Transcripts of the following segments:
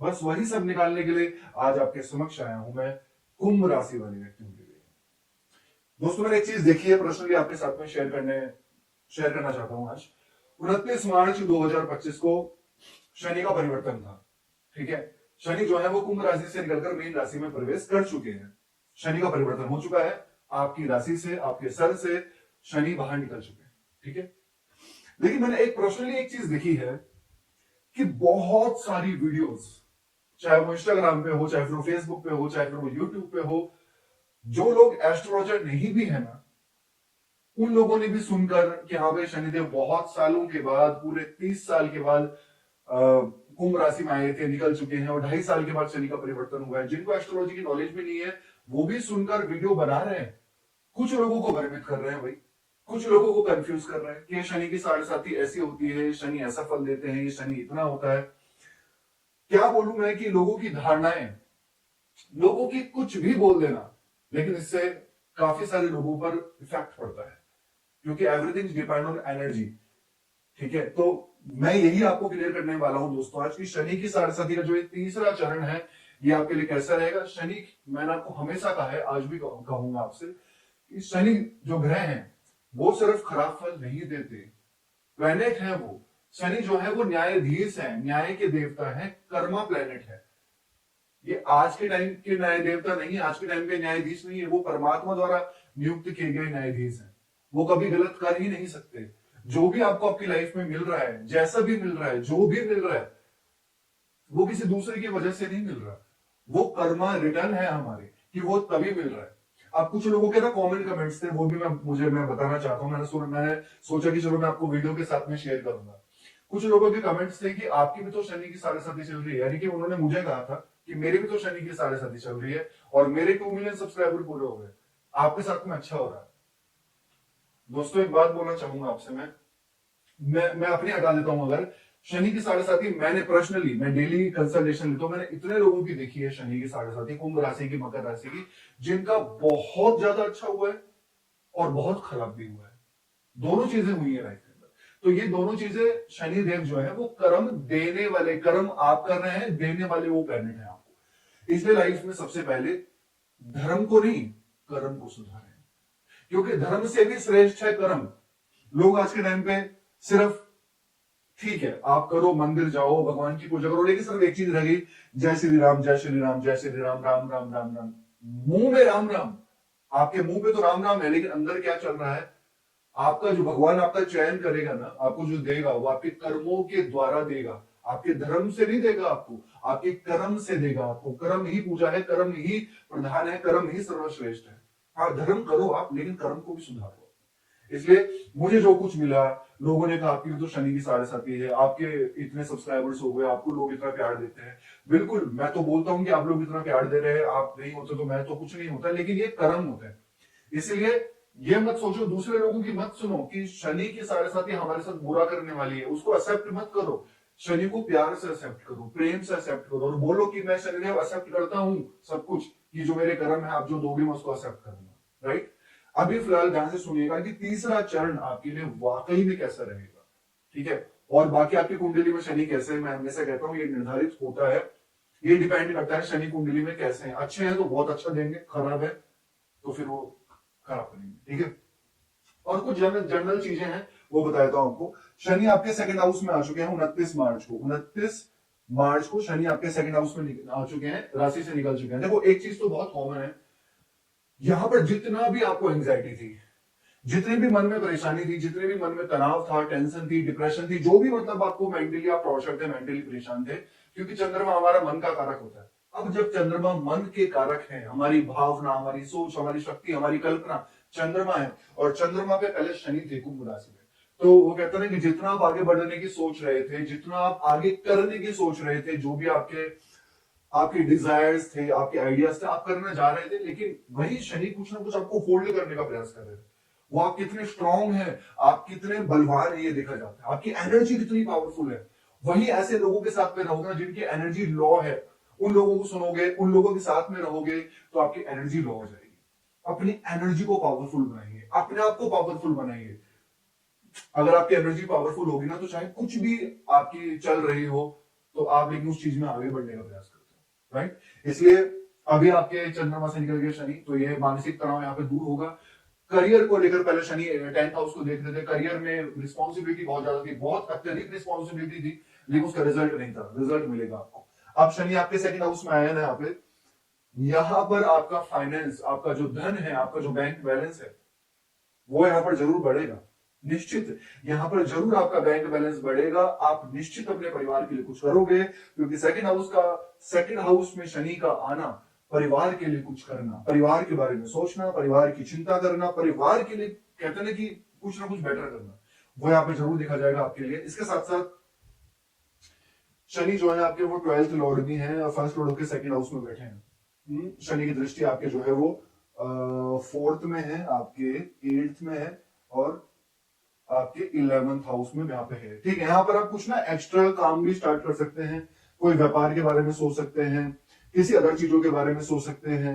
बस वही सब निकालने के लिए आज आपके समक्ष आया हूं मैं, कुंभ राशि वाले व्यक्तियों के लिए। दोस्तों मैंने एक चीज देखी है, पर्सनली आपके साथ में शेयर करना चाहता हूं आज। 29 मार्च 2025 को शनि का परिवर्तन था। ठीक है, शनि जो है वो कुंभ राशि से निकलकर मीन राशि में प्रवेश कर चुके हैं। शनि का परिवर्तन हो चुका है, आपकी राशि से, आपके सर से शनि बाहर निकल चुके हैं। ठीक है, लेकिन मैंने पर्सनली एक चीज देखी है कि बहुत सारी वीडियोस, चाहे वो इंस्टाग्राम पे हो, चाहे फिर वो फेसबुक पे हो, चाहे फिर वो यूट्यूब पे हो, जो लोग एस्ट्रोलॉजर नहीं भी है ना, उन लोगों ने भी सुनकर कि हाँ भाई शनिदेव बहुत सालों के बाद, पूरे 30 साल के बाद कुंभ राशि में आए थे, निकल चुके हैं, और 2.5 साल के बाद शनि का परिवर्तन हुआ है। जिनको एस्ट्रोलॉजी की नॉलेज भी नहीं है वो भी सुनकर वीडियो बना रहे हैं, कुछ लोगों को भ्रमित कर रहे हैं भाई, कुछ लोगों को कंफ्यूज कर रहे हैं कि शनि की साढ़े साथी ऐसी होती है, शनि ऐसा फल देते हैं, ये शनि इतना होता है। क्या बोलूं मैं कि लोगों की धारणाएं, लोगों की कुछ भी बोल देना, लेकिन इससे काफी सारे लोगों पर इफेक्ट पड़ता है, क्योंकि एवरीथिंग डिपेंड ऑन एनर्जी। ठीक है, तो मैं यही आपको क्लियर करने वाला हूं दोस्तों आज, की शनि की साढ़े साथी का जो ये तीसरा चरण है, ये आपके लिए कैसा रहेगा। शनि, मैंने आपको हमेशा कहा है, आज भी कहूंगा आपसे, कि शनि जो ग्रह हैं वो सिर्फ खराब फल नहीं देते, प्लैनेट है वो। शनि जो है वो न्यायाधीश है, न्याय के देवता है, कर्मा प्लैनेट है। ये आज के टाइम के न्याय देवता नहीं है, आज के टाइम के न्यायाधीश नहीं है, वो परमात्मा द्वारा नियुक्त किए गए न्यायाधीश हैं। वो कभी गलत कर ही नहीं सकते। जो भी आपको आपकी लाइफ में मिल रहा है, जैसा भी मिल रहा है, जो भी मिल रहा है, वो किसी दूसरे की वजह से नहीं मिल रहा, वो कर्मा रिटर्न है हमारे, कि वो तभी मिल रहा है। अब कुछ लोगों के ना कमेंट कमेंट्स थे, वो भी मैं बताना चाहता हूं। मैंने सोचा कि चलो मैं आपको वीडियो के साथ में शेयर करूंगा। कुछ लोगों के कमेंट्स थे कि आपकी भी तो शनि की साढ़े साथी चल रही है, यानी कि उन्होंने मुझे कहा था कि मेरी भी तो शनि की साढ़े साथी चल रही है और मेरे 2 मिलियन सब्सक्राइबर पूरे हो गए, आपके साथ में अच्छा हो रहा है। दोस्तों एक बात बोलना चाहूंगा आपसे, मैं अपनी हटा देता हूं। अगर शनि की साढ़े साथी, मैं डेली कंसल्टेशन लेता हूं, मैंने इतने लोगों की देखी है शनि की साढ़े साथी, कुंभ राशि की, मकर राशि की, जिनका बहुत ज्यादा अच्छा हुआ है और बहुत खराब भी हुआ है। दोनों चीजें हुई है लाइफ के अंदर। तो ये दोनों चीजें, शनि देव जो है वो कर्म देने वाले, कर्म आप कर रहे हैं, देने वाले वो प्लैनेट है आपको। इसलिए लाइफ में सबसे पहले धर्म को नहीं, कर्म को सुधारें, क्योंकि धर्म से भी श्रेष्ठ है कर्म। लोग आज के टाइम पे सिर्फ, ठीक है आप करो, मंदिर जाओ, भगवान की पूजा करो, लेकिन सिर्फ एक चीज रह गई, जय श्री राम, जय श्री राम, जय श्री राम, राम राम राम राम। मुंह में राम राम, आपके मुंह पे तो राम राम है, लेकिन अंदर क्या चल रहा है? आपका जो भगवान आपका चयन करेगा ना, आपको जो देगा वो आपके कर्मों के द्वारा देगा, आपके धर्म से नहीं देगा आपको, आपके कर्म से देगा आपको। कर्म ही पूजा है, कर्म ही प्रधान है, कर्म ही सर्वश्रेष्ठ है। हाँ धर्म करो आप, लेकिन कर्म को भी सुधारो। इसलिए मुझे जो कुछ मिला, लोगों ने कहा आपकी तो शनि की साढ़े साथी है, आपके इतने सब्सक्राइबर्स हो गए, आपको लोग इतना प्यार देते हैं। बिल्कुल, मैं तो बोलता हूं कि आप लोग इतना प्यार दे रहे हैं, आप नहीं होते तो मैं तो कुछ नहीं होता, लेकिन ये कर्म होता है। इसलिए ये मत सोचो, दूसरे लोगों की मत सुनो कि शनि की साढ़े साथी हमारे साथ बुरा करने वाली है, उसको एक्सेप्ट मत करो। शनि को प्यार से एक्सेप्ट करो, प्रेम से एक्सेप्ट करो, और बोलो कि मैं शनिदेव एक्सेप्ट करता हूं सब कुछ, कि जो मेरे कर्म है आप जो दोगे मैं उसको एक्सेप्ट करूंगा। राइट, अभी फिलहाल ध्यान से सुनिएगा कि तीसरा चरण आपके लिए वाकई में कैसा रहेगा। ठीक है, और बाकी आपकी कुंडली में शनि कैसे है, मैं हमेशा कहता हूं ये निर्धारित होता है, ये डिपेंड करता है शनि कुंडली में कैसे हैं। अच्छे हैं तो बहुत अच्छा देंगे, खराब है तो फिर वो खराब करेंगे। ठीक है, और कुछ जनरल चीजें हैं वो बता देता हूं आपको। शनि आपके सेकंड हाउस में आ चुके हैं 29 मार्च को। 29 मार्च को शनि आपके सेकंड हाउस में आ चुके हैं, राशि से निकल चुके हैं। देखो एक चीज तो बहुत कॉमन है, यहां पर जितना भी आपको एंग्जाइटी थी, जितने भी मन में परेशानी थी, जितने भी मन में तनाव था, टेंशन थी, डिप्रेशन थी, जो भी मतलब आपको मेंटली आप टॉर्चर थे, मेंटली परेशान थे, क्योंकि चंद्रमा हमारा मन का कारक होता है। अब जब चंद्रमा मन के कारक है, हमारी भावना, हमारी सोच, हमारी शक्ति, हमारी कल्पना चंद्रमा है, और चंद्रमा पे पहले शनि थे कुंभ राशि में, तो वो कहते हैं कि जितना आप आगे बढ़ने की सोच रहे थे, जितना आप आगे करने की सोच रहे थे, जो भी आपके डिजायर्स थे, आपके आइडियाज थे, आप करने जा रहे थे, लेकिन वही शनि कुछ ना कुछ आपको होल्ड करने का प्रयास कर रहे थे। वो आप कितने स्ट्रांग हैं, आप कितने बलवान है, ये देखा जाता है, आपकी एनर्जी कितनी पावरफुल है। वही ऐसे लोगों के साथ में रहोगे ना जिनकी एनर्जी लो है, उन लोगों को सुनोगे, उन लोगों के साथ में रहोगे, तो आपकी एनर्जी लो हो जाएगी। अपनी एनर्जी को पावरफुल बनाइए, अपने आप को पावरफुल बनाइए। अगर आपकी एनर्जी पावरफुल होगी ना, तो चाहे कुछ भी आपकी चल रही हो, तो आप लेकिन उस चीज में आगे बढ़ने का प्रयास करते हो, राइट। इसलिए अभी आपके चंद्रमा से निकल गए शनि, तो ये मानसिक तनाव यहाँ पे दूर होगा। करियर को लेकर पहले शनि 10th हाउस को देख रहे थे, करियर में रिस्पॉन्सिबिलिटी बहुत ज्यादा थी, बहुत अत्यधिक रिस्पॉन्सिबिलिटी थी, लेकिन उसका रिजल्ट नहीं था। रिजल्ट मिलेगा आपको। अब शनि आपके सेकंड हाउस में आया ना यहाँ पे, यहां पर आपका फाइनेंस, आपका जो धन है, आपका जो बैंक बैलेंस है, वो यहां पर जरूर बढ़ेगा। निश्चित यहां पर जरूर आपका बैंक बैलेंस बढ़ेगा। आप निश्चित अपने परिवार के लिए कुछ करोगे, क्योंकि सेकंड हाउस में शनि का आना, परिवार के लिए कुछ करना, परिवार के बारे में सोचना, परिवार की चिंता करना, परिवार के लिए कहते हैं कि कुछ ना कुछ बेटर करना, वो यहाँ पे जरूर देखा जाएगा आपके लिए। इसके साथ साथ शनि जो है आपके, वो 12th लॉर्ड भी है और फर्स्ट लॉर्ड होकर सेकंड हाउस में बैठे हैं। शनि की दृष्टि आपके जो है वो 4th में है, आपके 8th में है और आपके 11th हाउस में यहाँ पे है। ठीक है, यहाँ पर आप कुछ ना एक्स्ट्रा काम भी स्टार्ट कर सकते हैं, कोई व्यापार के बारे में सोच सकते हैं, किसी अदर चीजों के बारे में सोच सकते हैं।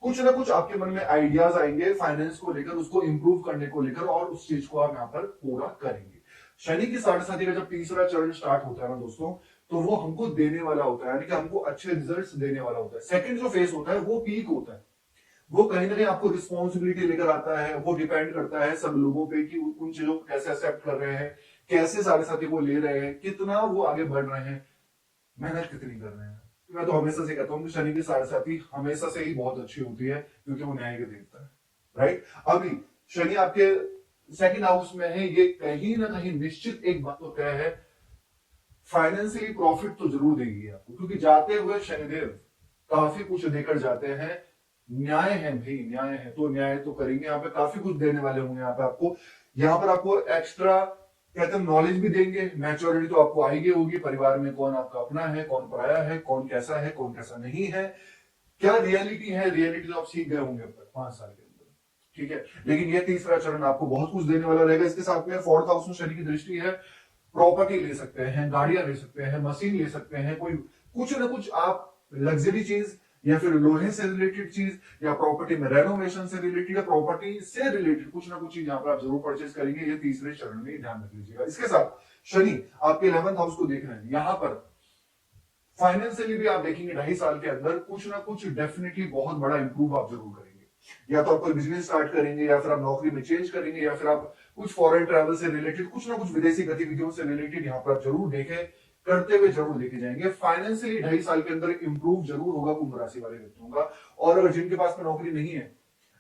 कुछ ना कुछ आपके मन में आइडियाज आएंगे फाइनेंस को लेकर, उसको इंप्रूव करने को लेकर, और उस चीज को आप यहाँ पर पूरा करेंगे। शनि की 7.5 का जब तीसरा चरण स्टार्ट होता है ना दोस्तों, तो वो हमको देने वाला होता है, यानी कि हमको अच्छे रिजल्ट्स देने वाला होता है। सेकंड जो फेज होता है वो पीक होता है, वो कहीं ना कहीं आपको रिस्पॉन्सिबिलिटी लेकर आता है। वो डिपेंड करता है सब लोगों पे कि उन चीजों को कैसे एक्सेप्ट कर रहे हैं, कैसे 7.5 को ले रहे हैं, कितना वो आगे बढ़ रहे हैं, मेहनत कितनी कर रहे हैं। मैं तो हमेशा से कहता हूँ कि शनि की 7.5 हमेशा से ही बहुत अच्छी होती है, क्योंकि वो न्याय के देवता है, राइट। अभी शनि आपके सेकंड हाउस में है, ये कहीं ना कहीं निश्चित एक बात तो तय है, फाइनेंशियली प्रॉफिट तो जरूर देगी आपको, क्योंकि जाते हुए शनिदेव काफी कुछ देकर जाते हैं। न्याय है भाई, न्याय है तो न्याय तो करेंगे, यहाँ पे काफी कुछ देने वाले होंगे। यहाँ पे आपको, यहाँ पर आपको एक्स्ट्रा कहते हैं नॉलेज भी देंगे, मैच्योरिटी तो आपको आएगी होगी, परिवार में कौन आपका अपना है, कौन पराया है, कौन कैसा नहीं है, क्या रियलिटी है, रियलिटी तो आप सीख गए होंगे अब तक 5 साल के अंदर, ठीक है। लेकिन ये तीसरा चरण आपको बहुत कुछ देने वाला रहेगा। इसके साथ में 4th हाउस में शनि की दृष्टि है, प्रॉपर्टी ले सकते हैं, गाड़ियां ले सकते हैं, मशीन ले सकते हैं, कोई कुछ ना कुछ आप लग्जरी चीज, या फिर लोहे से रिलेटेड चीज, या प्रॉपर्टी में रेनोवेशन से रिलेटेड, या प्रॉपर्टी से रिलेटेड कुछ ना कुछ चीज यहाँ पर आप जरूर परचेज करेंगे। ये तीसरे चरण में ध्यान रख लीजिएगा। इसके साथ शनि आपके 11th हाउस को देख रहे हैं, यहां पर फाइनेंशियली भी आप देखेंगे 2.5 साल के अंदर कुछ ना कुछ डेफिनेटली बहुत बड़ा इंप्रूव आप जरूर करेंगे। या तो आप कोई बिजनेस स्टार्ट करेंगे, या फिर आप नौकरी में चेंज करेंगे, या फिर आप कुछ फॉरेन ट्रैवल से रिलेटेड, कुछ ना कुछ विदेशी गतिविधियों से रिलेटेड यहाँ पर आप जरूर देखें, करते हुए जरूर लेके जाएंगे। फाइनेंशियली 2.5 साल के अंदर इंप्रूव जरूर होगा कुंभ राशि वाले व्यक्तियों का। और अगर जिनके पास में नौकरी नहीं है,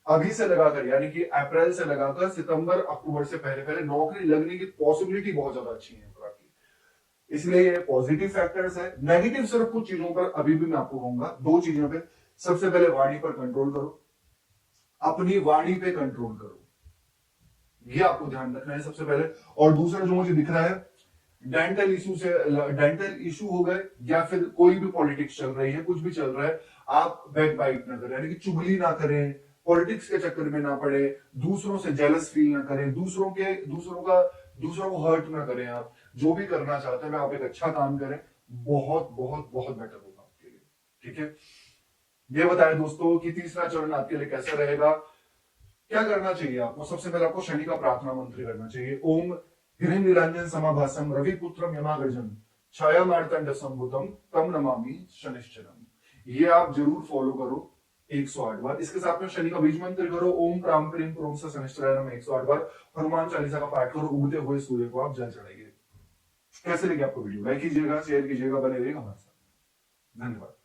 अभी से लगाकर, यानी कि अप्रैल से लगाकर सितंबर अक्टूबर से पहले पहले नौकरी लगने की पॉसिबिलिटी बहुत ज्यादा अच्छी है आपकी। इसलिए ये पॉजिटिव फैक्टर्स है। नेगेटिव सिर्फ कुछ चीजों पर अभी भी मैं आपको कहूंगा, 2 चीजों पे। सबसे पहले वाणी पर कंट्रोल करो, अपनी वाणी पे कंट्रोल करो, ये आपको ध्यान रखना है सबसे पहले। और दूसरा जो मुझे दिख रहा है, डेंटल इशू हो गए, या फिर कोई भी पॉलिटिक्स चल रही है, कुछ भी चल रहा है, आप बैक बाइट ना करें, यानी कि चुगली ना करें, पॉलिटिक्स के चक्कर में ना पड़े, दूसरों से जेलस फील ना करें, दूसरों को हर्ट ना करें। आप जो भी करना चाहते हैं, आप एक अच्छा काम करें, बहुत बहुत बहुत बेटर होगा आपके लिए, ठीक है। ये बताया दोस्तों कि तीसरा चरण आपके लिए कैसा रहेगा, क्या करना चाहिए आपको। सबसे पहले आपको शनि का प्रार्थना मंत्र करना चाहिए। ओम ह्रीं निरंजन समाभासम रवि पुत्रम यमागर्जन छाया मार्तंड संभुतम तम नमामि शनिश्चरम। ये आप जरूर फॉलो करो 108 बार। इसके साथ में शनि का बीज मंत्र करो, ओम प्राम प्रीम प्रोम से शनिश्चराय नमः 108 बार। हनुमान चालीसा का पाठ करो, उगते हुए सूर्य को आप जल चढ़ाइए। कैसे लगे आपको वीडियो? लाइक कीजिएगा, शेयर कीजिएगा, बने रहिएगा हमारे साथ। धन्यवाद।